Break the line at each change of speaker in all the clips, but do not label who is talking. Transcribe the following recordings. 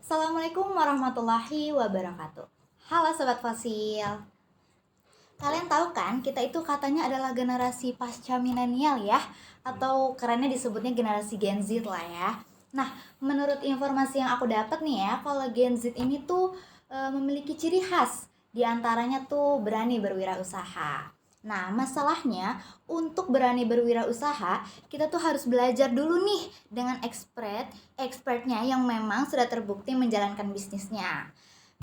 Assalamualaikum warahmatullahi wabarakatuh. Halo Sobat Fosil. Kalian tahu kan, kita itu katanya adalah generasi pasca milenial ya, atau kerennya disebutnya generasi Gen Z lah ya. Nah, menurut informasi yang aku dapat nih ya, kalau Gen Z ini tuh memiliki ciri khas. Di antaranya tuh berani berwirausaha. Nah, masalahnya untuk berani berwirausaha, kita tuh harus belajar dulu nih dengan expertnya yang memang sudah terbukti menjalankan bisnisnya.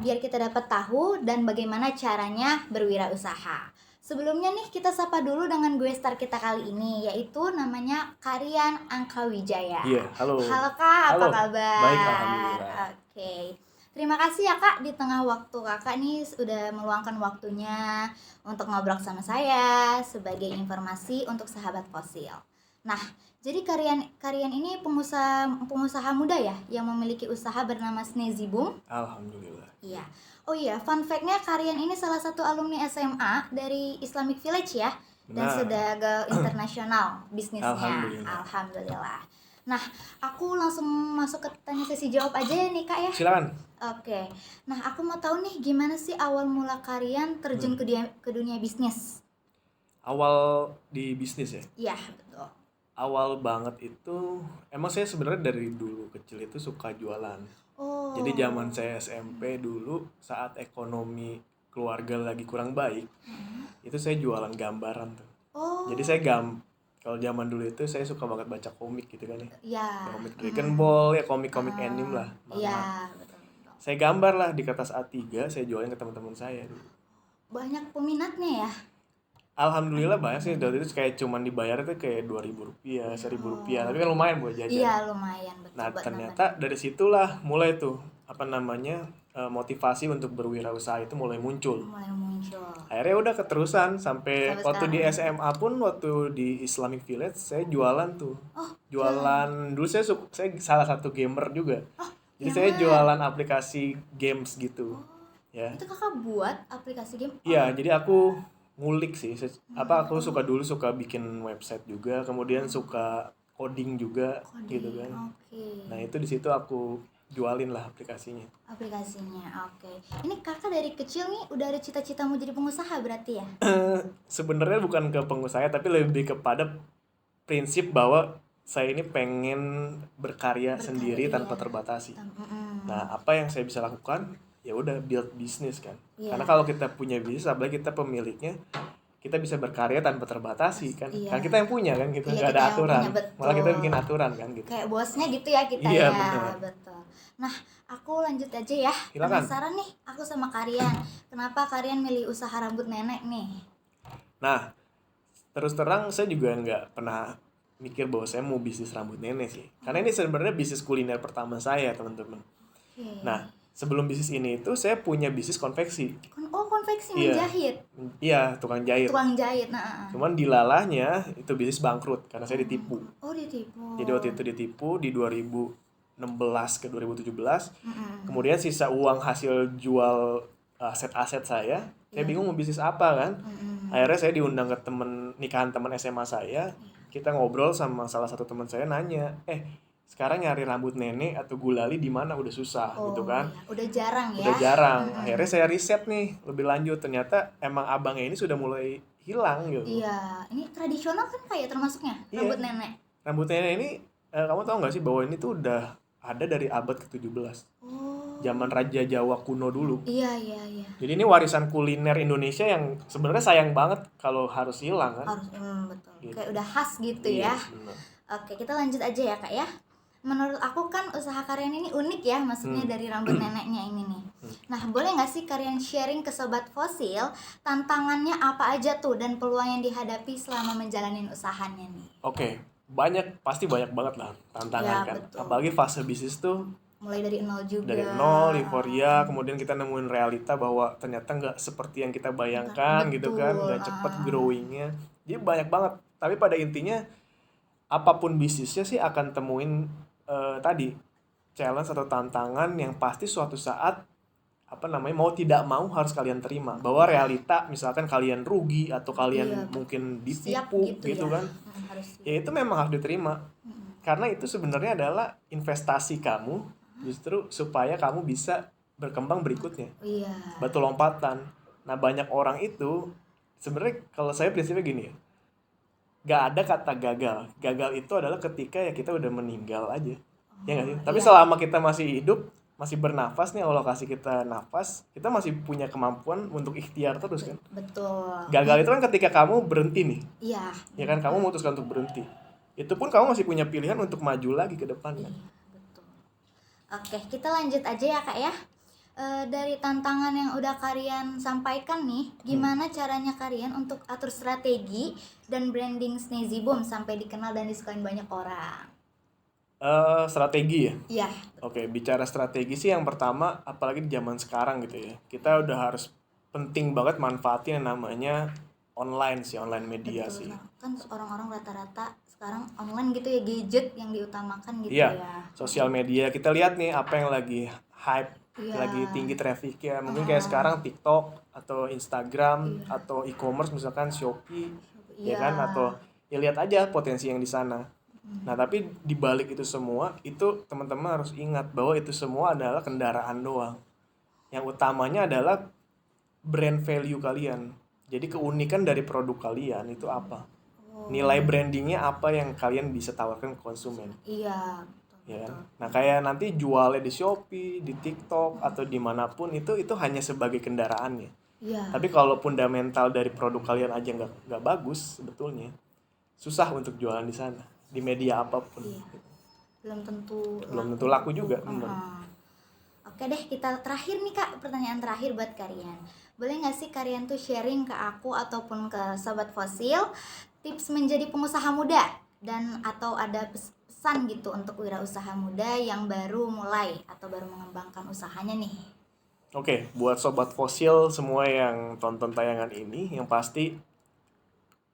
Biar kita dapat tahu dan bagaimana caranya berwirausaha. Sebelumnya nih kita sapa dulu dengan gue star kita kali ini, yaitu namanya Karian Angkawijaya.
Iya, halo.
Halo Kak, apa
Halo.
kabar?
Baik, alhamdulillah.
Oke. Terima kasih ya Kak, di tengah waktu Kakak nih sudah meluangkan waktunya untuk ngobrol sama saya sebagai informasi untuk sahabat fosil. Nah, jadi Karian ini pengusaha muda ya yang memiliki usaha bernama Snazzy Boom.
Alhamdulillah.
Iya. Oh iya, fun fact-nya Karian ini salah satu alumni SMA dari Islamic Village ya, dan
Benar.
sudah ke internasional bisnisnya.
Alhamdulillah.
Alhamdulillah. Nah, aku langsung masuk ke tanya sesi jawab aja ya nih Kak ya.
Silakan.
Oke. Nah, aku mau tahu nih gimana sih awal mula Karian terjun ke dunia bisnis?
Awal di bisnis ya.
Iya, betul.
Awal banget itu emang saya sebenarnya dari dulu kecil itu suka jualan.
Oh.
Jadi zaman saya SMP dulu saat ekonomi keluarga lagi kurang baik, itu saya jualan gambaran tuh.
Oh.
Jadi saya kalau zaman dulu itu saya suka banget baca komik gitu kan ya.
Iya.
Komik Dragon Ball ya, komik-komik anime lah.
Iya, betul.
Saya gambar lah di kertas A3, saya jualin ke teman-teman saya dulu.
Banyak peminatnya ya?
Alhamdulillah banyak sih, dari itu kayak cuman dibayar itu kayak 2.000 rupiah, 1.000 rupiah, tapi kan lumayan buat jajan.
Iya, lumayan, betul.
Nah ternyata dari situlah mulai tuh motivasi untuk berwirausaha itu mulai muncul. Akhirnya udah keterusan sampai waktu di SMA pun, waktu di Islamic Village saya jualan tuh. Jualan dulu saya salah satu gamer juga. Jadi saya jualan aplikasi games gitu. Ya.
Itu Kakak buat aplikasi game?
Iya, jadi aku ngulik sih. Aku suka bikin website juga, kemudian suka coding juga gitu kan.
Oke.
Nah, itu di situ aku jualin lah aplikasinya.
Oke. Ini Kakak dari kecil nih udah ada cita-cita mau jadi pengusaha berarti ya?
Sebenarnya bukan ke pengusaha, tapi lebih kepada prinsip bahwa saya ini pengen berkarya sendiri tanpa terbatasi. Nah, apa yang saya bisa lakukan? Ya udah build bisnis kan. Karena kalau kita punya bisnis, apalagi kita pemiliknya, kita bisa berkarya tanpa terbatasi kan. Kan kita yang punya kan, kita nggak ada aturan. Malah kita bikin aturan kan gitu.
Kayak bosnya gitu ya kita
iya,
ya.
Bener.
Betul. Nah, aku lanjut aja ya.
Silakan.
Penasaran nih, aku sama Karian. Kenapa Karian milih usaha rambut nenek nih?
Nah, terus terang saya juga nggak pernah mikir bahwa saya mau bisnis rambut nenek sih. Karena ini sebenarnya bisnis kuliner pertama saya, teman-teman. Nah, sebelum bisnis ini itu saya punya bisnis konveksi.
Konveksi menjahit?
Iya, tukang jahit.
Nah.
Cuman dilalahnya itu bisnis bangkrut karena saya ditipu.
Oh, ditipu.
Jadi waktu itu ditipu di 2016 ke 2017. Kemudian sisa uang hasil jual aset-aset saya bingung mau bisnis apa kan. Akhirnya saya diundang ke nikahan teman SMA saya. Kita ngobrol sama salah satu teman saya, nanya, sekarang nyari rambut nenek atau gulali di mana udah susah gitu kan.
Udah jarang ya.
Udah jarang. Akhirnya saya riset nih lebih lanjut, ternyata emang abangnya ini sudah mulai hilang gitu.
Iya, ini tradisional kan kayak termasuknya rambut nenek.
Rambut nenek ini kamu tahu nggak sih bahwa ini tuh udah ada dari abad ke-17. Zaman Raja Jawa kuno dulu.
Iya.
Jadi ini warisan kuliner Indonesia yang sebenarnya sayang banget kalau harus hilang kan.
Betul. Gitu. Kayak udah khas gitu ya.
Bener.
Oke, kita lanjut aja ya Kak ya. Menurut aku kan usaha Karian ini unik ya, maksudnya dari rambut neneknya ini nih. Nah, boleh nggak sih Karian sharing ke Sobat Fosil tantangannya apa aja tuh dan peluang yang dihadapi selama menjalanin usahanya nih?
Oke, pasti banyak banget lah tantangan kan.
Betul.
Apalagi fase bisnis tuh
mulai dari nol juga.
Dari nol, euforia, kemudian kita nemuin realita bahwa ternyata nggak seperti yang kita bayangkan. Betul. Gitu kan, nggak cepet growingnya. Jadi banyak banget. Tapi pada intinya apapun bisnisnya sih akan temuin tadi challenge atau tantangan yang pasti suatu saat mau tidak mau harus kalian terima, bahwa realita misalkan kalian rugi atau kalian mungkin ditipu gitu ya. Kan ya itu memang harus diterima karena itu sebenarnya adalah investasi kamu justru supaya kamu bisa berkembang berikutnya,
Iya.
batu lompatan. Nah banyak orang itu sebenarnya kalau saya prinsipnya gini ya, gak ada kata gagal. Gagal itu adalah ketika ya kita udah meninggal aja, ya nggak sih? Tapi
Iya.
selama kita masih hidup, masih bernafas nih, Allah kasih kita nafas, kita masih punya kemampuan untuk ikhtiar terus kan.
Betul.
Gagal itu kan ketika kamu berhenti nih,
Iya.
ya kan, kamu memutuskan untuk berhenti. Itu pun kamu masih punya pilihan untuk maju lagi ke depan kan.
Iya, betul. Oke, kita lanjut aja ya Kak ya. Dari tantangan yang udah kalian sampaikan nih, gimana caranya kalian untuk atur strategi dan branding Sneezy Boom sampai dikenal dan disukain banyak orang?
Strategi ya.
Iya.
Oke, bicara strategi sih yang pertama, apalagi di zaman sekarang gitu ya, kita udah harus penting banget manfaatin yang namanya online sih, online media
Betul.
sih.
Nah, kan orang-orang rata-rata sekarang online gitu ya, gadget yang diutamakan gitu
Iya,
ya.
sosial media kita lihat nih apa yang lagi hype,
Iya.
lagi tinggi traffic ya. Mungkin kayak sekarang TikTok atau Instagram
Iya.
atau e-commerce misalkan Shopee, ya
Iya.
kan, atau ya lihat aja potensi yang di sana. Nah, tapi di balik itu semua, itu teman-teman harus ingat bahwa itu semua adalah kendaraan doang. Yang utamanya adalah brand value kalian. Jadi keunikan dari produk kalian itu apa? Nilai brandingnya apa yang kalian bisa tawarkan ke konsumen,
Iya,
ya kan?
betul.
Nah kayak nanti jualnya di Shopee, di TikTok atau dimanapun itu hanya sebagai kendaraannya.
Iya.
Tapi kalau fundamental dari produk kalian aja nggak bagus sebetulnya, susah untuk jualan di sana, di media apapun.
Iya. Belum tentu
laku juga, bener.
Oke deh, kita terakhir nih Kak, pertanyaan terakhir buat kalian. Boleh nggak sih kalian tuh sharing ke aku ataupun ke Sobat Fosil tips menjadi pengusaha muda, dan atau ada pesan gitu untuk wirausaha muda yang baru mulai atau baru mengembangkan usahanya nih?
Oke, buat Sobat Fosil semua yang tonton tayangan ini, yang pasti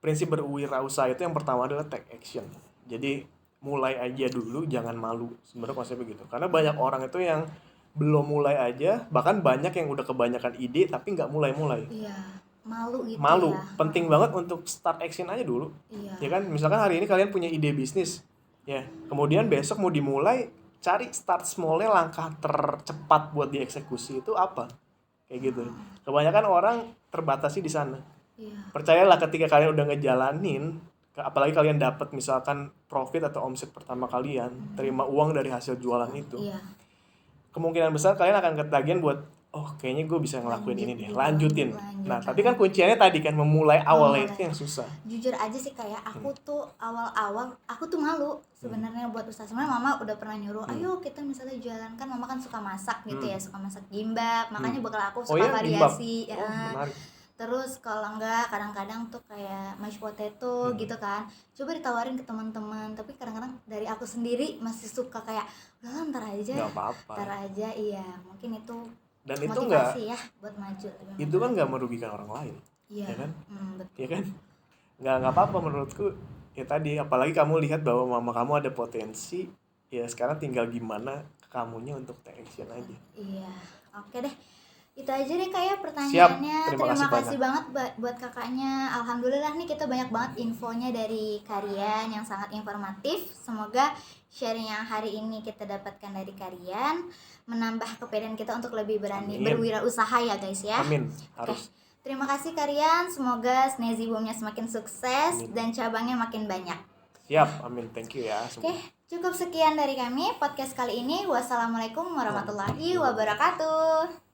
prinsip berwirausaha itu yang pertama adalah take action. Jadi mulai aja dulu, jangan malu. Sebenarnya konsepnya gitu. Karena banyak orang itu yang belum mulai aja, bahkan banyak yang udah kebanyakan ide tapi nggak mulai-mulai.
Iya, malu gitu
Malu,
ya.
penting banget untuk start action aja dulu.
Iya.
Ya kan, misalkan hari ini kalian punya ide bisnis, ya, kemudian besok mau dimulai, cari start small-nya, langkah tercepat buat dieksekusi itu apa? Kayak gitu. Kebanyakan orang terbatasi di sana.
Iya.
Percayalah ketika kalian udah ngejalanin, apalagi kalian dapat misalkan profit atau omset pertama kalian, terima uang dari hasil jualan itu,
Iya.
kemungkinan besar kalian akan ketagihan buat, oh kayaknya gue bisa ngelakuin ini deh, lanjutin.
Lanjut.
Nah tapi kan kuncinya tadi kan memulai awalnya
Memulai.
itu yang susah.
Jujur aja sih kayak aku tuh awal-awal aku tuh malu sebenarnya buat usaha. Sebenarnya mama udah pernah nyuruh, ayo kita misalnya jualan, kan mama kan suka masak gitu ya, suka masak gimbap, makanya bakal aku
Oh
suka
iya, gimbap.
variasi ya.
Oh, menarik.
Terus kalau enggak kadang-kadang tuh kayak mashed potato gitu kan, coba ditawarin ke teman-teman, tapi kadang-kadang dari aku sendiri masih suka kayak udah ntar aja,
Nggak apa-apa.
ntar aja. Iya, mungkin itu
Dan itu
motivasi ya buat maju lebih
itu kan nggak merugikan orang lain,
Iya.
ya kan?
Betul.
Ya kan? Nggak apa-apa menurutku. Ya tadi, apalagi kamu lihat bahwa mama kamu ada potensi, ya sekarang tinggal gimana kamunya untuk take action aja.
Iya, oke deh. Itu aja deh Kak ya
Siap,
pertanyaannya.
terima kasih
banget buat kakaknya. Alhamdulillah nih kita banyak banget infonya dari kalian yang sangat informatif. Semoga sharing yang hari ini kita dapatkan dari kalian menambah kepedean kita untuk lebih berani
Amin.
berwirausaha ya guys ya.
Amin,
Oke.
harus.
Terima kasih kalian. Semoga Sneezy Boom-nya semakin sukses dan cabangnya makin banyak.
Siap, amin, thank you ya semua.
Oke, cukup sekian dari kami podcast kali ini. Wassalamualaikum warahmatullahi wabarakatuh.